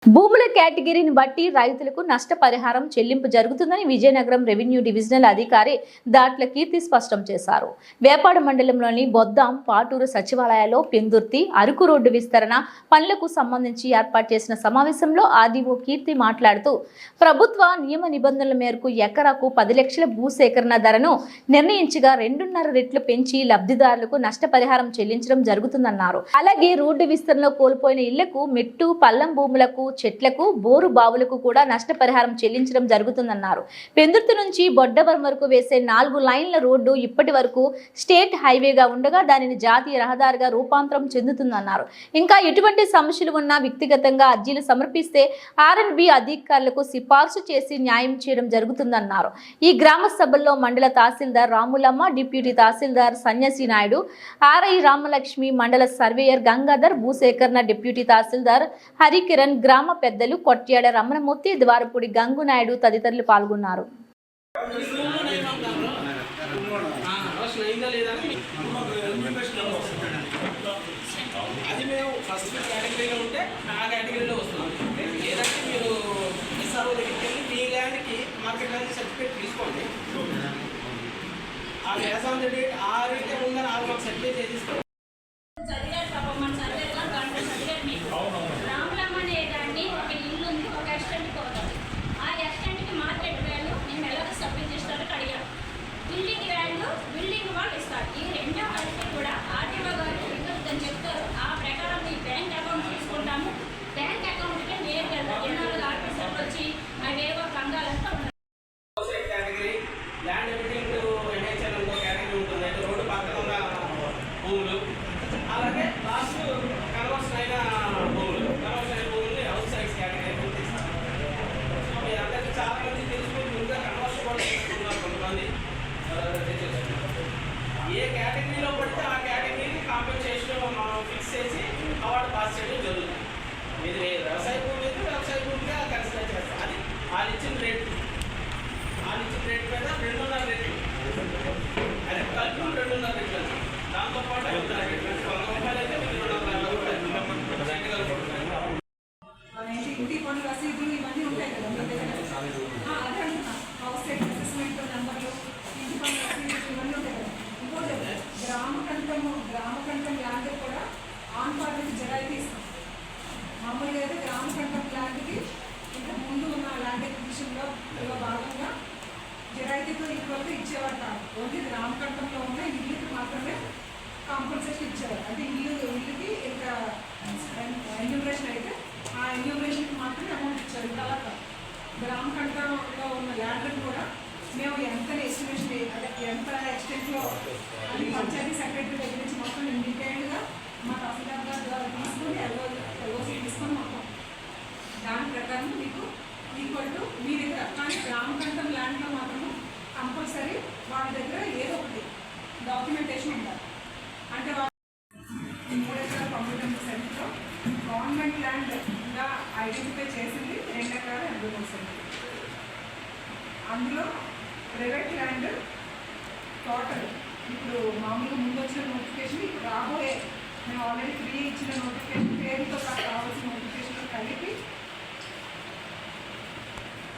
భూముల కేటగిరీని బట్టి రైతులకు నష్టపరిహారం చెల్లింపు జరుగుతుందని విజయనగరం రెవెన్యూ డివిజనల్ అధికారి దాట్ల కీర్తి స్పష్టం చేశారు. వేపాడ మండలంలోని బొద్దాం, పాటూరు సచివాలయాల్లో పెందుర్తి, అరకు రోడ్డు విస్తరణ పనులకు సంబంధించి ఏర్పాటు చేసిన సమావేశంలో ఆర్డీఓ కీర్తి మాట్లాడుతూ ప్రభుత్వ నియమ నిబంధనల మేరకు ఎకరాకు 10 లక్షల భూసేకరణ ధరను నిర్ణయించగా 2.5 రెట్లు పెంచి లబ్ధిదారులకు నష్టపరిహారం చెల్లించడం జరుగుతుందన్నారు. అలాగే రోడ్డు విస్తరణలో కోల్పోయిన ఇళ్లకు మెట్టు పల్లం భూములకు చెట్లకు బోరు బావులకు కూడా నష్టపరిహారం చెల్లించడం జరుగుతుందన్నారు. పెందుర్తి నుంచి బొడ్డవరం వరకు వేసే 4 లైన్ల రోడ్డు ఇప్పటి వరకు స్టేట్ హైవేగా ఉండగా దానిని జాతీయ రహదారిగా రూపాంతరం చెందుతుందన్నారు. ఇంకా ఎటువంటి సమస్యలు ఉన్నా వ్యక్తిగతంగా అర్జీలు సమర్పిస్తే R&B అధికారులకు సిఫార్సు చేసి న్యాయం చేయడం జరుగుతుందన్నారు. ఈ గ్రామ సభల్లో మండల తహసీల్దార్ రాములమ్మ, డిప్యూటీ తహసీల్దార్ సన్యాసి నాయుడు, RI రామలక్ష్మి, మండల సర్వేయర్ గంగాధర్, భూసేకరణ డిప్యూటీ తహసీల్దార్ హరికిరణ్, గ్రామ పెద్దలు కొట్యాడ రమణమూర్తి, ద్వారపూడి గంగునాయుడు తదితరులు పాల్గొన్నారు. అలాగే లాస్ట్ కన్వర్షన్ అయిన భూములు అవుట్ సైడ్స్ కేటగిరీ తీస్తారు. మీ అందరికీ చాలా మంది తెలుసుకుని ముందుగా కన్వర్షన్ కూడా చేసుకున్నారు. కొంతమంది ఏ కేటగిరీలో పడితే ఆ కేటగిరీకి కాంపెన్సేషన్ మనం ఫిక్స్ చేసి అవార్డు పాస్ చేయడం జరుగుతుంది. ఇది వ్యవసాయ భూమి అయితే వ్యవసాయ భూమిగా కన్సిడర్ చేస్తాం. అది వాళ్ళు ఇచ్చిన రేట్ మీద 2.5 రెట్లు, అది కలిపి 2.5 రెట్లు. దాంతోపాటు 100 రెట్లు, 100 రూపాయలు అయితే మీకు 250 రూపాయలు ఇంటి పనులు రసీదులు ఇవన్నీ ఉంటాయి కదా మీ దగ్గర. అదే అంటున్నా, హౌస్ సైట్ అసెస్మెంట్ నెంబర్లు, ఇంటి పనులు రసీదులు ఇవన్నీ ఉంటాయి కదా. ఇంకోటి గ్రామకంఠం ల్యాండ్ కూడా ఆన్ పార్టీకి జరాయితీ ఇస్తాం. మామూలుగా అయితే గ్రామకంఠం ల్యాండ్కి ఇంకా ముందు ఉన్న ల్యాండ్ ఎక్విజిషన్లో భాగంగా జరాయితీతో ఇప్పటివరకు ఇచ్చేవారు కాదు. ఓన్లీ గ్రామకంఠంలో ఉన్న ఇల్లుకి మాత్రమే కాంపన్సేషన్ ఇచ్చేవారు. అంటే ఇల్లుకి ఇంకా ఎన్యూమరేషన్ అయితే ఆ ఎన్యూమరేషన్కి మాత్రమే అమౌంట్ ఇచ్చారు. ఇంకా అలా కాదు. గ్రామకంఠంలో ఉన్న ల్యాండ్ని కూడా మేము ఎంత ఎస్టిమేషన్ అదే ఎంత ఎక్స్టెంట్లో అది పంచాయతీ సెక్రటరీ దగ్గర నుంచి మొత్తం డీటెయిల్డ్గా మా తహసీల్దార్ ద్వారా తీసుకొని ఎల్ఓసి తీసుకొని మొత్తం దాని ప్రకారం మీకు ఈక్వల్ టు మీ దగ్గర. కానీ గ్రామకంఠం ల్యాండ్లో మాత్రము కంపల్సరీ వాళ్ళ దగ్గర ఏదో ఒకటి డాక్యుమెంటేషన్ ఉండాలి. అంటే 3 ఎకరాల కంప్యూటర్ సెంటర్లో గవర్నమెంట్ ల్యాండ్గా ఐడెంటిఫై చేసింది 2 ఎకరాల 83 సెంటర్. అందులో ప్రైవేట్ ల్యాండ్ టోటల్ ఇప్పుడు మామూలుగా ముందు వచ్చిన నోటిఫికేషన్, ఇప్పుడు రాబోయే మేము ఆల్రెడీ 3 ఇచ్చిన నోటిఫికేషన్ పేరుతో కావాల్సిన నోటిఫికేషన్ కలిపి